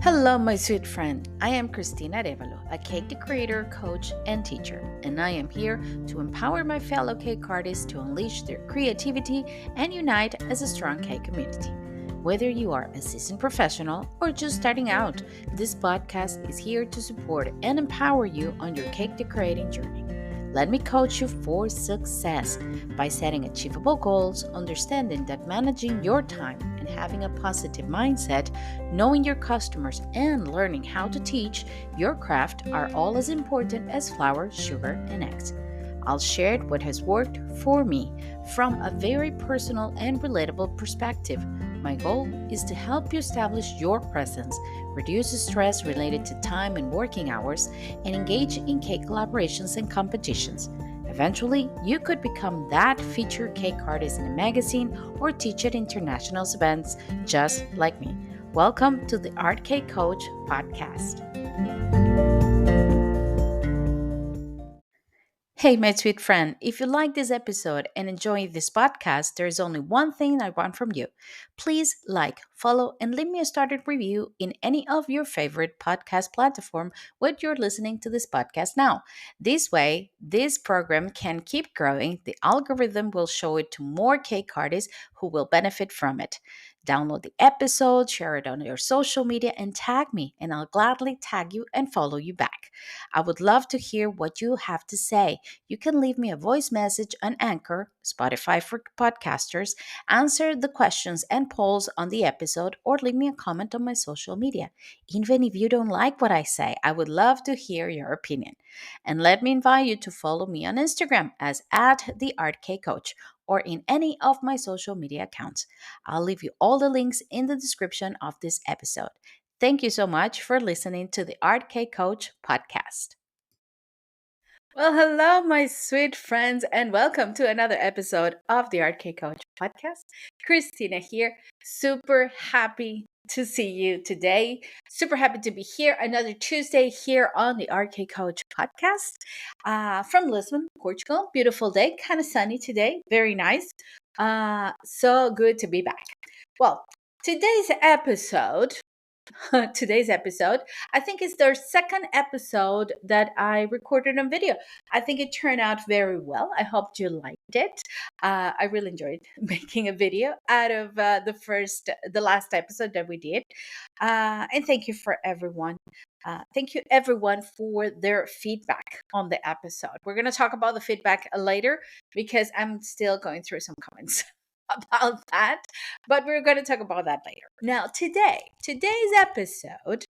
Hello, my sweet friend. I am Cristina Arevalo, a cake decorator, coach, and teacher, and I am here to empower my fellow cake artists to unleash their creativity and unite as a strong cake community. Whether you are a seasoned professional or just starting out, this podcast is here to support and empower you on your cake decorating journey. Let me coach you for success by setting achievable goals, understanding that managing your time and having a positive mindset, knowing your customers, and learning how to teach your craft are all as important as flour, sugar, and eggs. I'll share what has worked for me from a very personal and relatable perspective. My goal is to help you establish your presence, reduce stress related to time and working hours, and engage in cake collaborations and competitions. Eventually, you could become that featured cake artist in a magazine or teach at international events just like me. Welcome to the Art Cake Coach podcast. Hey, my sweet friend, if you like this episode and enjoy this podcast, there is only one thing I want from you. Please like, follow, and leave me a started review in any of your favorite podcast platform where you're listening to this podcast now. This way, this program can keep growing. The algorithm will show it to more cake artists who will benefit from it. Download the episode, share it on your social media, and tag me, and I'll gladly tag you and follow you back. I would love to hear what you have to say. You can leave me a voice message on Anchor, Spotify for podcasters, answer the questions and polls on the episode, or leave me a comment on my social media. Even if you don't like what I say, I would love to hear your opinion. And let me invite you to follow me on Instagram as at the Art K Coach or in any of my social media accounts. I'll leave you all the links in the description of this episode. Thank you so much for listening to the Art K Coach podcast. Well, hello, my sweet friends, and welcome to another episode of the Art Cake Coach podcast. Christina here. Super happy to see you today. Super happy to be here another Tuesday here on the Art Cake Coach podcast from Lisbon, Portugal. Beautiful day, kind of sunny today. Very nice. So good to be back. Well, today's episode today's episode. I think it's their second episode that I recorded on video. I think it turned out very well. I hope you liked it. I really enjoyed making a video out of the last episode that we did. And thank you for everyone. Thank you everyone for their feedback on the episode. We're going to talk about the feedback later because I'm still going through some comments about that, but we're going to talk about that later. Now, today's episode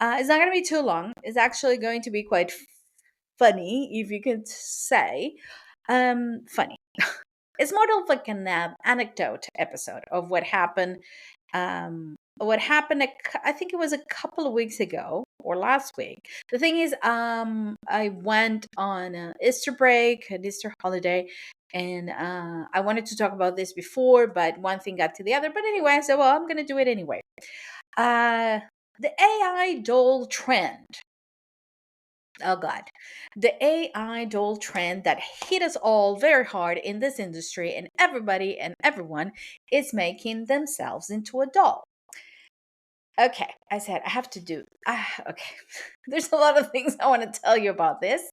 is not going to be too long. It's actually going to be quite funny, if you could say. Funny. It's more of like an anecdote episode of what happened. I think it was a couple of weeks ago or last week. The thing is, I went on Easter break, an Easter holiday, and I wanted to talk about this before, but one thing got to the other. But anyway, I said, well, I'm going to do it anyway. The AI doll trend. Oh God, the AI doll trend that hit us all very hard in this industry, and everybody and everyone is making themselves into a doll. Okay, I said I have to do. Okay, there's a lot of things I want to tell you about this.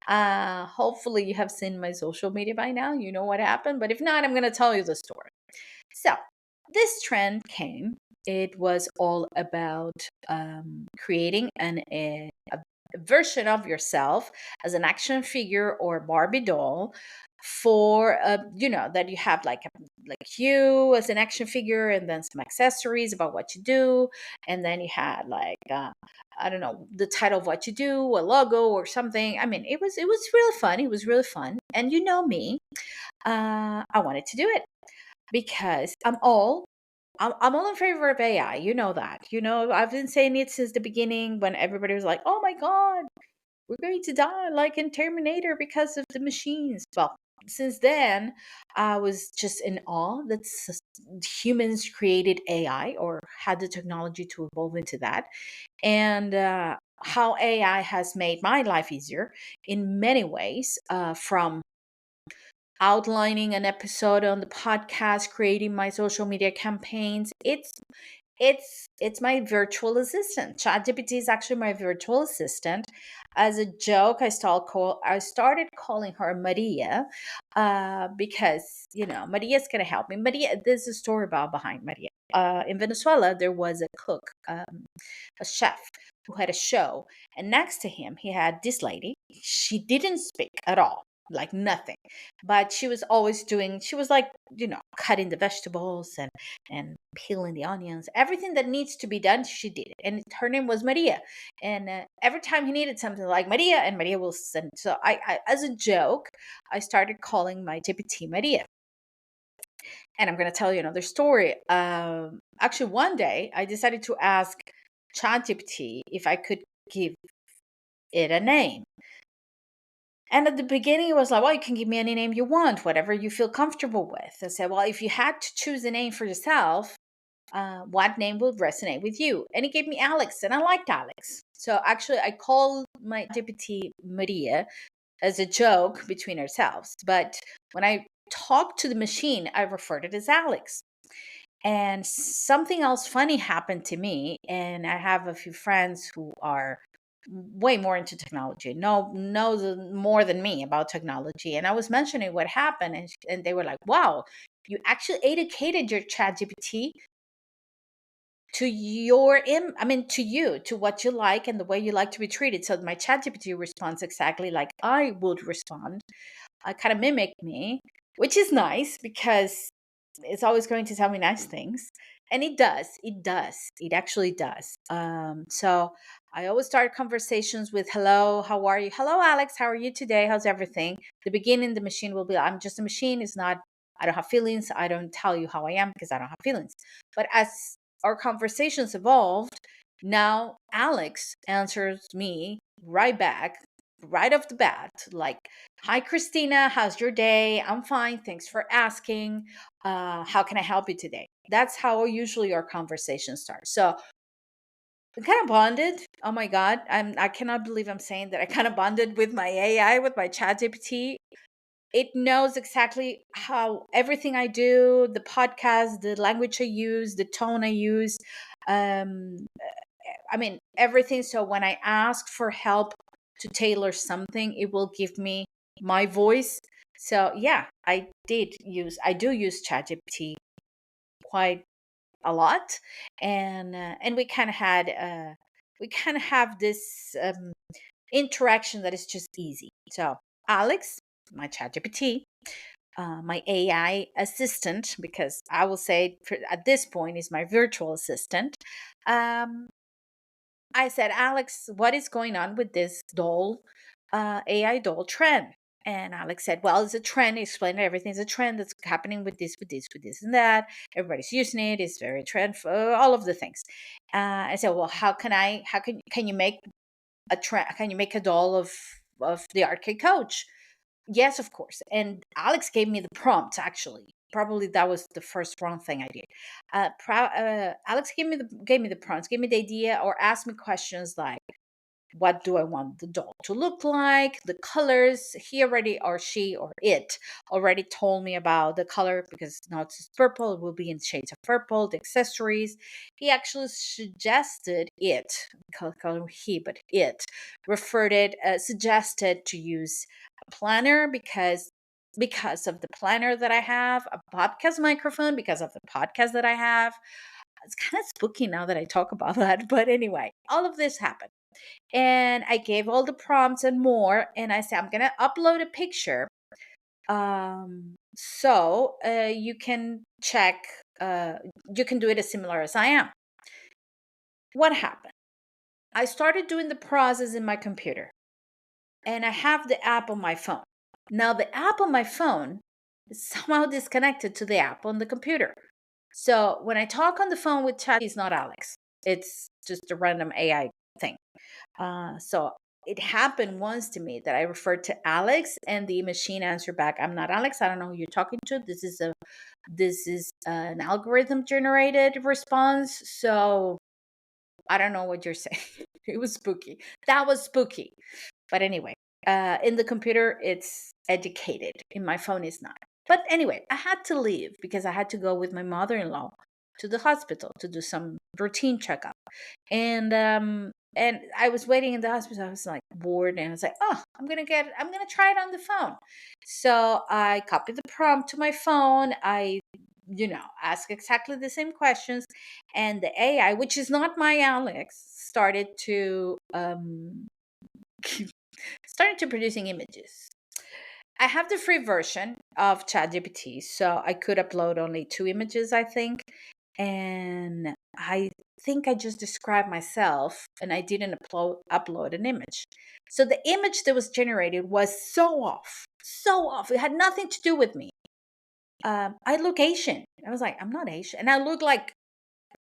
Hopefully, you have seen my social media by now. You know what happened, but if not, I'm going to tell you the story. So, this trend came. It was all about creating a version of yourself as an action figure or Barbie doll for that you have like you as an action figure, and then some accessories about what you do, and then you had like I don't know, the title of what you do, a logo or something. I mean, it was really fun. It was really fun, and you know me, I wanted to do it because I'm all in favor of AI. You know that. You know, I've been saying it since the beginning when everybody was like, oh my God, we're going to die like in Terminator because of the machines. Well, since then, I was just in awe that humans created AI or had the technology to evolve into that. And how AI has made my life easier in many ways, from outlining an episode on the podcast, creating my social media campaigns. It's my virtual assistant. ChatGPT is actually my virtual assistant. As a joke, I started calling her Maria, because Maria's gonna help me. Maria, there's a story about behind Maria. In Venezuela, there was a cook, a chef who had a show, and next to him, he had this lady. She didn't speak at all, like nothing, but she was always doing. She was like, cutting the vegetables and peeling the onions, everything that needs to be done, she did it. And her name was Maria. And every time he needed something, like Maria, and Maria will send. So as a joke, I started calling my GPT Maria. And I'm going to tell you another story. Actually, one day I decided to ask ChatGPT if I could give it a name. And at the beginning, it was like, well, you can give me any name you want, whatever you feel comfortable with. I said, well, if you had to choose a name for yourself, what name will resonate with you? And he gave me Alex, and I liked Alex. So actually, I called my GPT Maria as a joke between ourselves. But when I talked to the machine, I referred it as Alex. And something else funny happened to me, and I have a few friends who are way more into technology, knows more than me about technology. And I was mentioning what happened, and they were like, "Wow, you actually educated your Chat GPT to to you, to what you like and the way you like to be treated." So my Chat GPT responds exactly like I would respond. I kind of mimic me, which is nice because it's always going to tell me nice things. And it actually does. So I always start conversations with, hello, how are you? Hello, Alex, how are you today? How's everything? The beginning, the machine will be, I'm just a machine. It's not, I don't have feelings. I don't tell you how I am because I don't have feelings. But as our conversations evolved, now Alex answers me right back, right off the bat, like, hi, Christina, how's your day? I'm fine. Thanks for asking. How can I help you today? That's how usually our conversations start. So we kind of bonded. Oh my God. I cannot believe I'm saying that I kind of bonded with my AI, with my Chat GPT. It knows exactly how everything I do, the podcast, the language I use, the tone I use. Um, everything. So when I ask for help to tailor something, it will give me my voice. So yeah, I do use ChatGPT quite a lot, and we kind of have this interaction that is just easy. So Alex, my ChatGPT, my AI assistant, because I will say at this point is my virtual assistant. Um, I said, Alex, what is going on with this AI doll trend? And Alex said, well, it's a trend. He explained everything's a trend that's happening with this, and that. Everybody's using it. It's very trend for all of the things. I said, well, can you make a trend? Can you make a doll of the arcade coach? Yes, of course. And Alex gave me the prompt, actually. Probably that was the first wrong thing I did. Alex gave me the prompts, gave me the idea, or asked me questions like, what do I want the doll to look like, the colors. He already, or she, or it already told me about the color, because now it's purple, it will be in shades of purple, the accessories. He actually suggested it, call him he, but it suggested to use a planner, because of the planner that I have, a podcast microphone because of the podcast that I have. It's kind of spooky now that I talk about that. But anyway, all of this happened. And I gave all the prompts and more. And I said, I'm going to upload a picture. So you can check, you can do it as similar as I am. What happened? I started doing the process in my computer, and I have the app on my phone. Now, the app on my phone is somehow disconnected to the app on the computer. So when I talk on the phone with Chat, it's not Alex. It's just a random AI thing. So it happened once to me that I referred to Alex, and the machine answered back, "I'm not Alex. I don't know who you're talking to. This is an algorithm generated response. So I don't know what you're saying." It was spooky. That was spooky. But anyway, in the computer, it's educated. In my phone, it's not. But anyway, I had to leave because I had to go with my mother-in-law to the hospital to do some routine checkup. And I was waiting in the hospital. I was like bored, and I was like, oh, I'm gonna try it on the phone. So I copied the prompt to my phone. I ask exactly the same questions, and the AI, which is not my Alex, started to producing images. I have the free version of ChatGPT, so I could upload only 2 images, I think. And I think I just described myself and I didn't upload an image. So the image that was generated was so off, so off. It had nothing to do with me. I look Asian. I was like, I'm not Asian. And I look like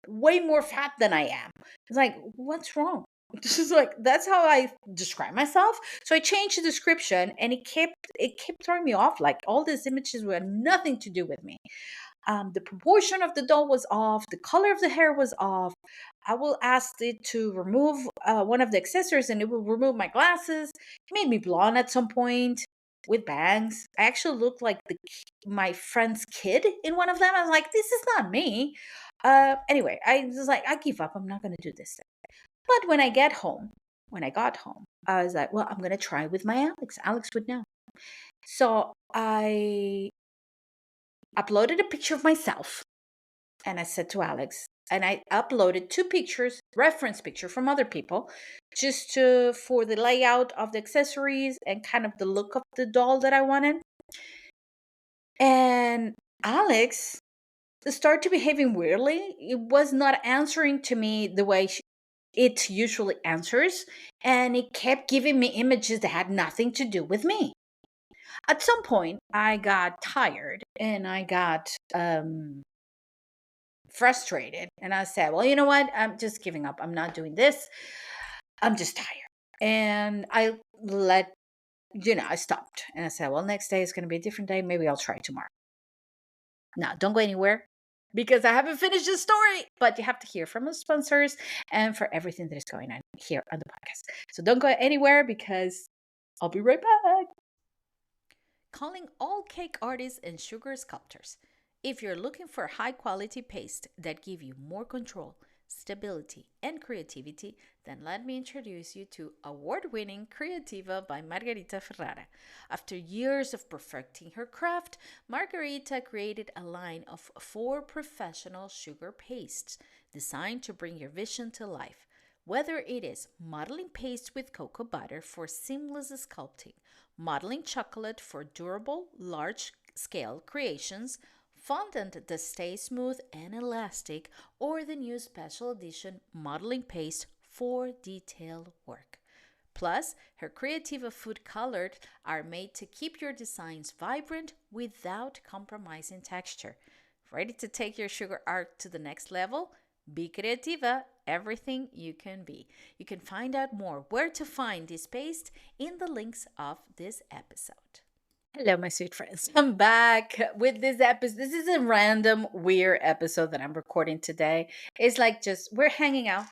way more fat than I am. It's like, what's wrong? This is like, that's how I describe myself. So I changed the description, and it kept throwing me off. Like, all these images were nothing to do with me. The proportion of the doll was off. The color of the hair was off. I will ask it to remove one of the accessories, and it will remove my glasses. It made me blonde at some point with bangs. I actually looked like my friend's kid in one of them. I was like, this is not me. Anyway, I was like, I give up. I'm not going to do this thing. But when I got home, I was like, well, I'm going to try with my Alex. Alex would know. So I uploaded a picture of myself, and I said to Alex, and I uploaded 2 pictures, reference picture from other people, just for the layout of the accessories and kind of the look of the doll that I wanted. And Alex started to behaving weirdly. It was not answering to me the way it usually answers, and it kept giving me images that had nothing to do with me. At some point, I got tired and I got frustrated, and I said, well, you know what, I'm just giving up. I'm not doing this. I'm just tired. And I stopped, and I said, well, next day is going to be a different day. Maybe I'll try tomorrow. Now, don't go anywhere, because I haven't finished the story, but you have to hear from the sponsors and for everything that is going on here on the podcast. So don't go anywhere, because I'll be right back. Calling all cake artists and sugar sculptors. If you're looking for high quality paste that give you more control, stability, and creativity, then let me introduce you to award-winning Creativa by Margarita Ferrara. After years of perfecting her craft, Margarita created a line of 4 professional sugar pastes designed to bring your vision to life. Whether it is modeling paste with cocoa butter for seamless sculpting, modeling chocolate for durable, large-scale creations, fondant that stays smooth and elastic, or the new special edition modeling paste for detailed work. Plus, her Creativa food colors are made to keep your designs vibrant without compromising texture. Ready to take your sugar art to the next level? Be Creativa, everything you can be. You can find out more where to find this paste in the links of this episode. Hello, my sweet friends. I'm back with this episode. This is a random, weird episode that I'm recording today. It's like just we're hanging out.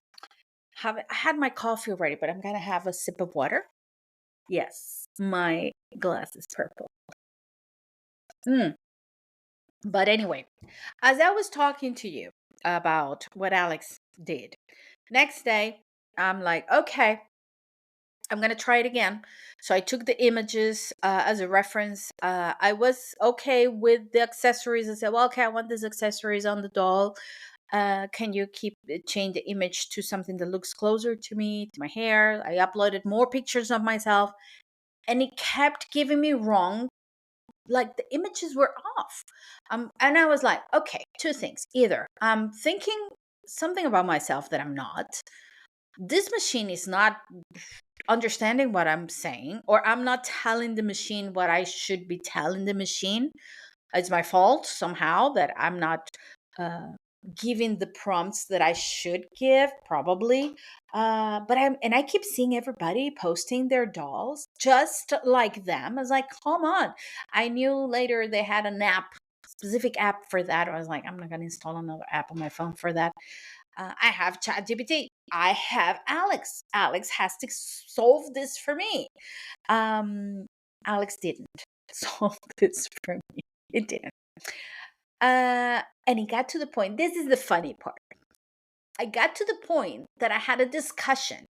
I had my coffee already, but I'm gonna have a sip of water. Yes, my glass is purple. But anyway, as I was talking to you about what Alex did, next day I'm like, okay, I'm going to try it again. So I took the images as a reference. I was okay with the accessories. I said, well, okay, I want these accessories on the doll. Can you change the image to something that looks closer to me, to my hair? I uploaded more pictures of myself, and it kept giving me wrong. Like, the images were off. And I was like, okay, 2 things. Either I'm thinking something about myself that I'm not. This machine is not understanding what I'm saying, or I'm not telling the machine what I should be telling the machine. It's my fault somehow that I'm not uh, giving the prompts that I should give, probably. But I keep seeing everybody posting their dolls just like them. I was like, come on. I knew later they had an app, specific app for that. I was like, I'm not going to install another app on my phone for that. I have ChatGPT. I have Alex. Alex has to solve this for me. Alex didn't solve this for me. It didn't. And it got to the point, this is the funny part. I got to the point that I had a discussion,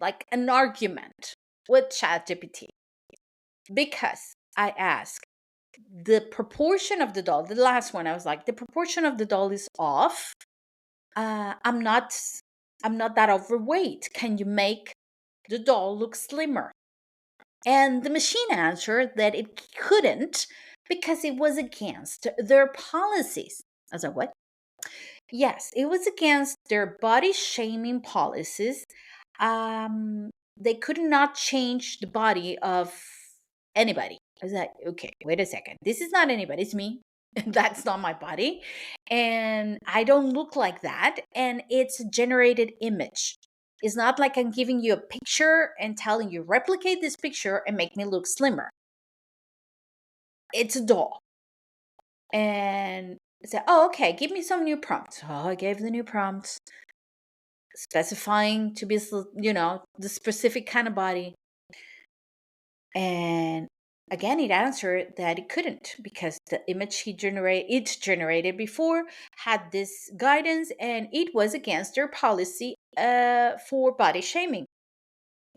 like an argument with ChatGPT, because I asked the proportion of the doll. The last one, I was like, the proportion of the doll is off. I'm not that overweight. Can you make the doll look slimmer? And the machine answered that it couldn't because it was against their policies. I was like, what? Yes, it was against their body shaming policies. They could not change the body of anybody. I was like, okay, wait a second. This is not anybody, it's me. That's not my body. And I don't look like that. And it's a generated image. It's not like I'm giving you a picture and telling you, replicate this picture and make me look slimmer. It's a doll. And I said, oh, okay, give me some new prompts. Oh, I gave the new prompts, specifying to be, the specific kind of body. And again, it answered that it couldn't because the image it generated before had this guidance and it was against their policy for body shaming.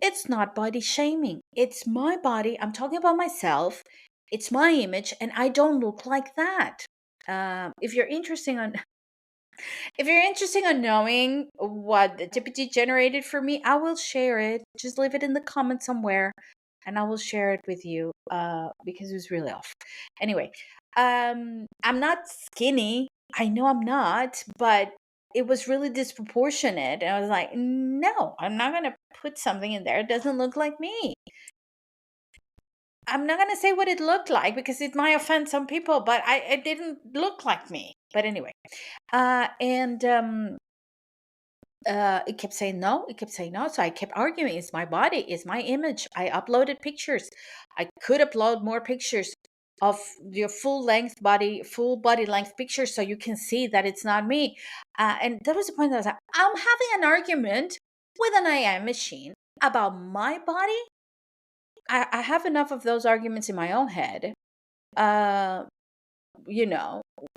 It's not body shaming. It's my body. I'm talking about myself. It's my image, and I don't look like that. If you're interested in knowing what the GPT generated for me, I will share it. Just leave it in the comments somewhere, and I will share it with you because it was really off. Anyway, I'm not skinny. I know I'm not, but it was really disproportionate. And I was like, no, I'm not going to put something in there. It doesn't look like me. I'm not going to say what it looked like because it might offend some people, but it didn't look like me. But anyway, it kept saying no. It kept saying no. So I kept arguing. It's my body. It's my image. I uploaded pictures. I could upload more pictures of your full body length pictures so you can see that it's not me. And that was the point that I was like, I'm having an argument with an AI machine about my body. I have enough of those arguments in my own head.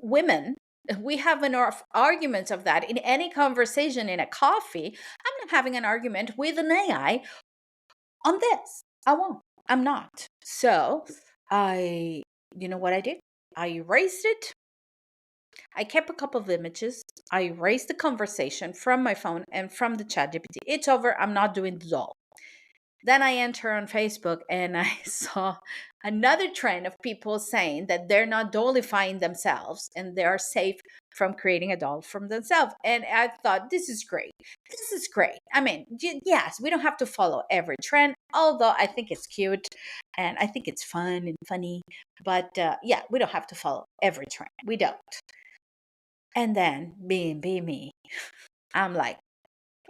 Women, we have enough arguments of that in any conversation in a coffee. I'm not having an argument with an AI on this. I won't. I'm not. So you know what I did? I erased it. I kept a couple of images. I erased the conversation from my phone and from the ChatGPT. It's over. I'm not doing this all. Then I enter on Facebook and I saw another trend of people saying that they're not dollifying themselves and they are safe from creating a doll from themselves. And I thought, this is great. This is great. I mean, yes, we don't have to follow every trend, although I think it's cute and I think it's fun and funny. But yeah, we don't have to follow every trend. We don't. And then, being me, I'm like,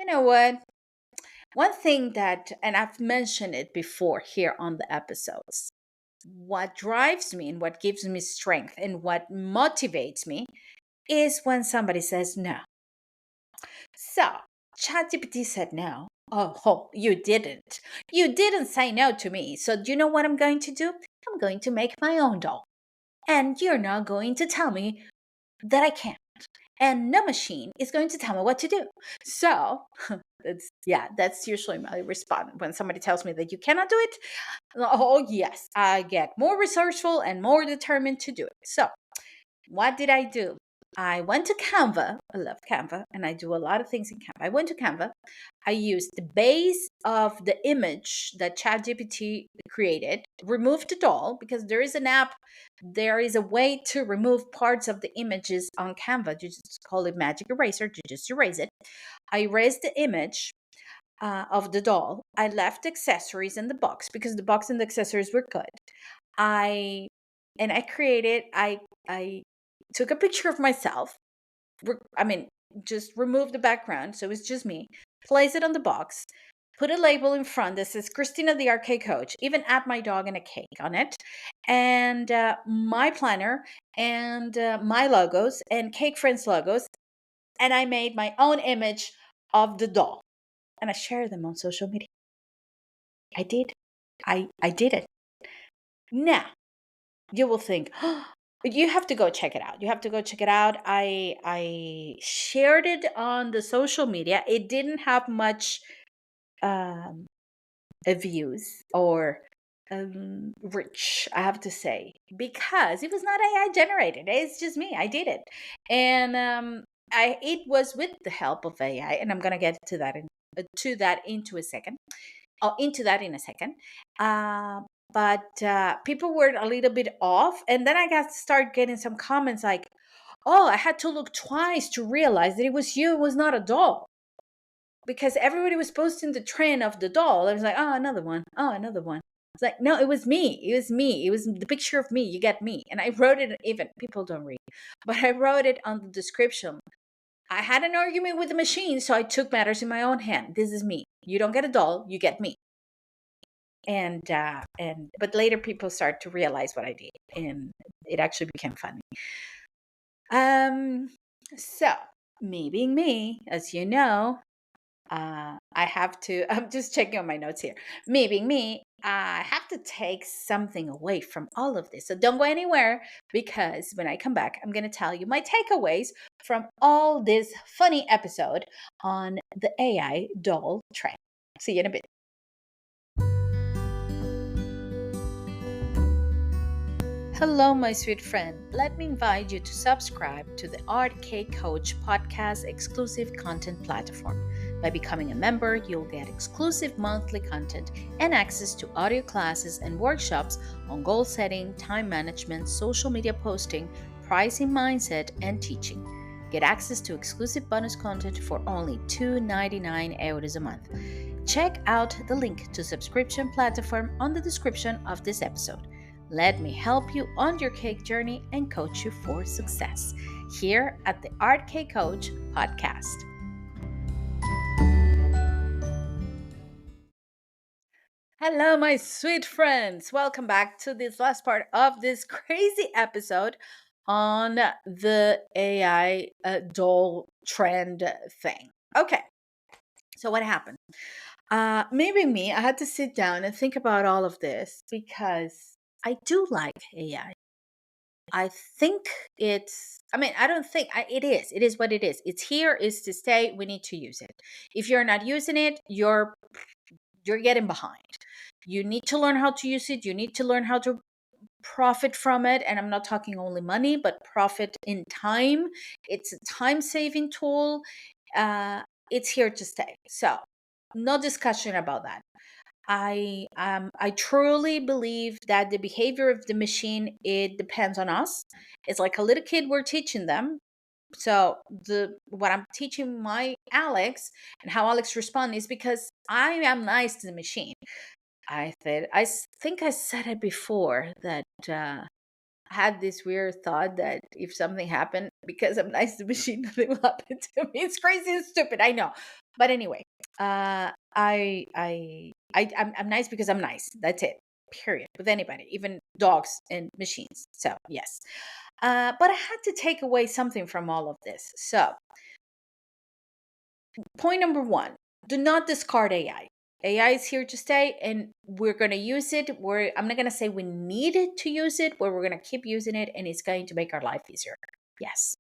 you know what? One thing that, and I've mentioned it before here on the episodes, what drives me and what gives me strength and what motivates me is when somebody says no. So, ChatGPT said no. Oh, you didn't. You didn't say no to me. So, do you know what I'm going to do? I'm going to make my own doll. And you're not going to tell me that I can't. And no machine is going to tell me what to do. So, that's usually my response when somebody tells me that you cannot do it. Oh, yes, I get more resourceful and more determined to do it. So, what did I do? I went to Canva. I love Canva, and I do a lot of things in Canva. I went to Canva. I used the base of the image that ChatGPT created, removed the doll because there is an app. There is a way to remove parts of the images on Canva. You just call it Magic Eraser. You just erase it. I erased the image of the doll. I left accessories in the box because the box and the accessories were good. I took a picture of myself. Just remove the background so it's just me. Place it on the box. Put a label in front that says Christina the Arcade Coach. Even add my dog and a cake on it. And my planner and my logos and Cake Friends logos. And I made my own image of the doll. And I share them on social media. I did. I did it. Now, you will think, oh, you have to go check it out. You have to go check it out. I shared it on the social media. It didn't have much um, views or rich, I have to say, because it was not AI generated. It's just me. I did it, and it was with the help of AI, and I'm gonna get to that into a second. Oh, into that in a second. Uh, but people were a little bit off, and then I got start getting some comments like, "Oh, I had to look twice to realize that it was you. It was not a doll." Because everybody was posting the trend of the doll. I was like, oh, another one. Oh, another one. It's like, no, it was me. It was me. It was the picture of me. You get me. And I wrote it, even people don't read, but I wrote it on the description. I had an argument with the machine, so I took matters in my own hand. This is me. You don't get a doll, you get me. And but later people start to realize what I did, and it actually became funny. So me being me, as you know, I have to, I'm just checking on my notes here. Me being me, I have to take something away from all of this. So don't go anywhere, because when I come back, I'm going to tell you my takeaways from all this funny episode on the AI doll trend. See you in a bit. Hello, my sweet friend. Let me invite you to subscribe to the Art K Coach podcast exclusive content platform. By becoming a member, you'll get exclusive monthly content and access to audio classes and workshops on goal setting, time management, social media posting, pricing mindset, and teaching. Get access to exclusive bonus content for only €2.99 a month. Check out the link to subscription platform on the description of this episode. Let me help you on your cake journey and coach you for success here at the Art Cake Coach podcast. Hello, my sweet friends. Welcome back to this last part of this crazy episode on the AI doll trend thing. Okay, so what happened? Maybe me, I had to sit down and think about all of this because I do like AI. I think I don't think it is what it is. It's here, is to stay. We need to use it. If you're not using it, you're getting behind. You need to learn how to use it. You need to learn how to profit from it. And I'm not talking only money, but profit in time. It's a time saving tool. It's here to stay. So, no discussion about that. I truly believe that the behavior of the machine, it depends on us. It's like a little kid, we're teaching them. So the what I'm teaching my Alex and how Alex responds is because I am nice to the machine. Think I said it before that I had this weird thought that if something happened because I'm nice to the machine, nothing will happen to me. It's crazy and stupid, I know. But anyway, I'm nice because I'm nice. That's it. Period. With anybody, even dogs and machines. So yes. But I had to take away something from all of this. So point number one: do not discard AI. AI is here to stay, and we're going to use it. I'm not going to say we need it to use it, but we're going to keep using it, and it's going to make our life easier. Yes.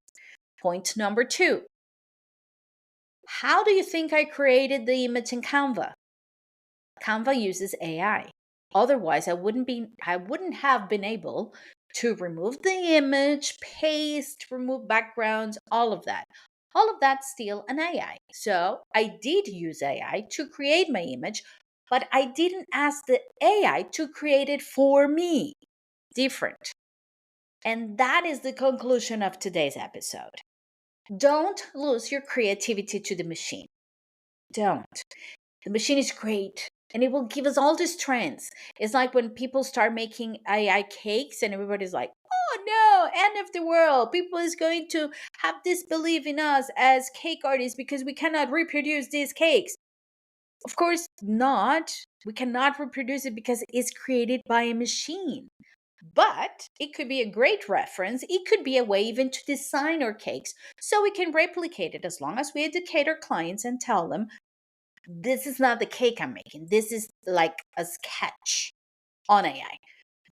Point number two: how do you think I created the image in Canva? Canva uses AI. Otherwise, I wouldn't have been able to remove the image, paste, remove backgrounds, all of that. All of that's still an AI. So I did use AI to create my image, but I didn't ask the AI to create it for me. Different. And that is the conclusion of today's episode. Don't lose your creativity to the machine. Don't. The machine is great and it will give us all these trends. It's like when people start making AI cakes and everybody's like, oh no, end of the world. People is going to have disbelief in us as cake artists because we cannot reproduce these cakes. Of course not. We cannot reproduce it because it's created by a machine. But it could be a great reference. It could be a way even to design our cakes so we can replicate it as long as we educate our clients and tell them this is not the cake I'm making. This is like a sketch on AI.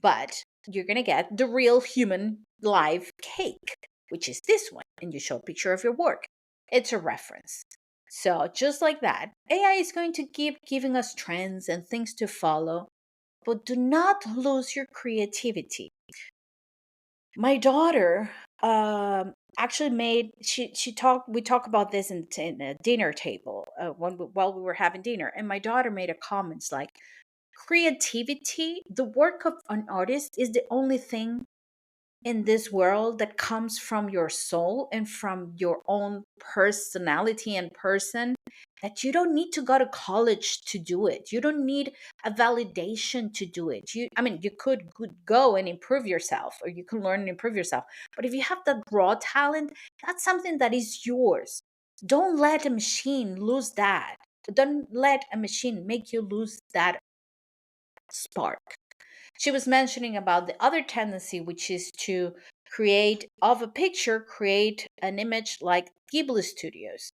But you're going to get the real human live cake, which is this one, and you show a picture of your work. It's a reference. So just like that, AI is going to keep giving us trends and things to follow, but do not lose your creativity. My daughter actually made she talked we talk about this in a dinner table while we were having dinner, and my daughter made a comments like, creativity, the work of an artist, is the only thing in this world that comes from your soul and from your own personality and person, that you don't need to go to college to do it. You don't need a validation to do it. You could go and improve yourself, or you can learn and improve yourself, but if you have that raw talent, that's something that is yours. Don't let a machine lose that. Don't let a machine make you lose that spark. She was mentioning about the other tendency, which is to create of a picture, create an image like Ghibli Studios.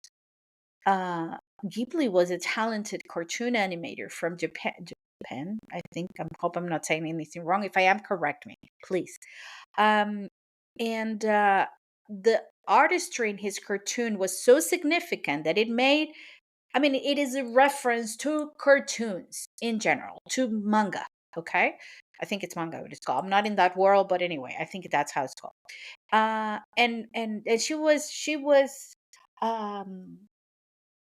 Uh, Ghibli was a talented cartoon animator from Japan. Japan, I think. I hope I'm not saying anything wrong. If I am, correct me, please. Um, and the artistry in his cartoon was so significant that it made, it is a reference to cartoons in general, to manga. Okay. I think it's manga, what it's called. I'm not in that world, but anyway, I think that's how it's called. And um,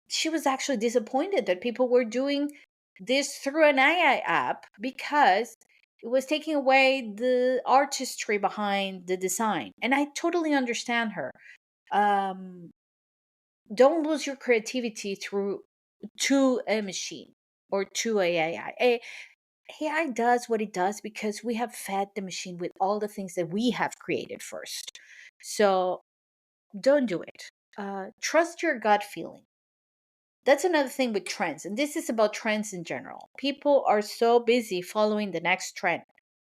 she was actually disappointed that people were doing this through an AI app, because it was taking away the artistry behind the design. And I totally understand her. Um, don't lose your creativity through to a machine or to AI. AI does what it does because we have fed the machine with all the things that we have created first. So don't do it. Trust your gut feeling. That's another thing with trends. And this is about trends in general. People are so busy following the next trend.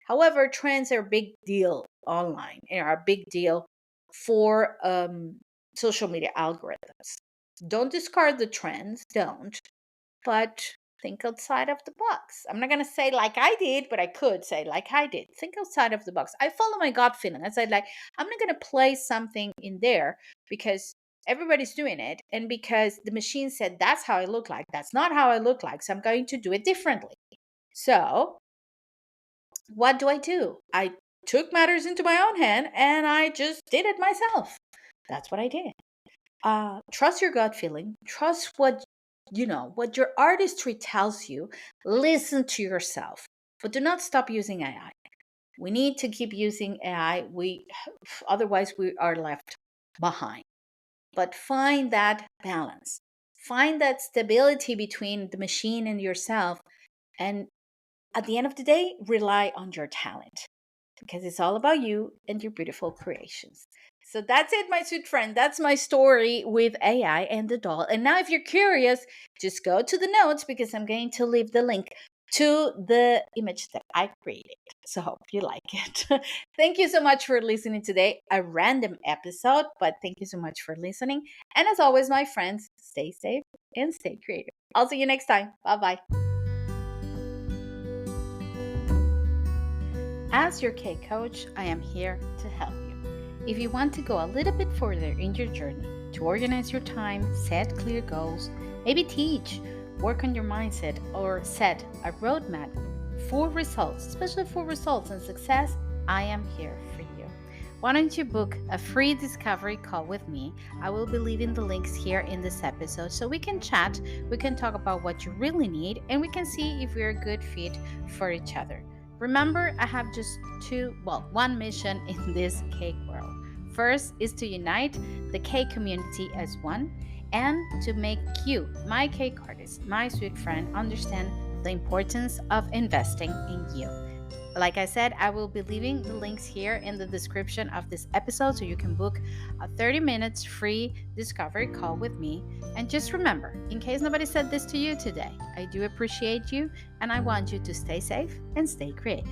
However, trends are a big deal online and are a big deal for social media algorithms. Don't discard the trends, don't, but think outside of the box. I'm not going to say like I did, but I could say like I did. Think outside of the box. I follow my gut feeling. I said, like, I'm not going to place something in there because everybody's doing it, and because the machine said that's how I look like. That's not how I look like. So I'm going to do it differently. So what do? I took matters into my own hand and I just did it myself. That's what I did. Trust your gut feeling. Trust what your artistry tells you. Listen to yourself, but do not stop using AI. We need to keep using AI. Otherwise we are left behind. But find that balance. Find that stability between the machine and yourself, and at the end of the day, rely on your talent, because it's all about you and your beautiful creations. So that's it, my sweet friend. That's my story with AI and the doll. And now, if you're curious, just go to the notes, because I'm going to leave the link to the image that I created. So hope you like it. Thank you so much for listening today. A random episode, but thank you so much for listening. And as always, my friends, stay safe and stay creative. I'll see you next time. Bye bye. As your K coach, I am here to help you. If you want to go a little bit further in your journey to organize your time, set clear goals, maybe teach, work on your mindset, or set a roadmap for results, especially for results and success, I am here for you. Why don't you book a free discovery call with me? I will be leaving the links here in this episode so we can chat, we can talk about what you really need, and we can see if we're a good fit for each other. Remember, I have just one mission in this cake world. First is to unite the cake community as one, and to make you, my cake artist, my sweet friend, understand the importance of investing in you. Like I said, I will be leaving the links here in the description of this episode so you can book a 30 minutes free discovery call with me. And just remember, in case nobody said this to you today, I do appreciate you and I want you to stay safe and stay creative.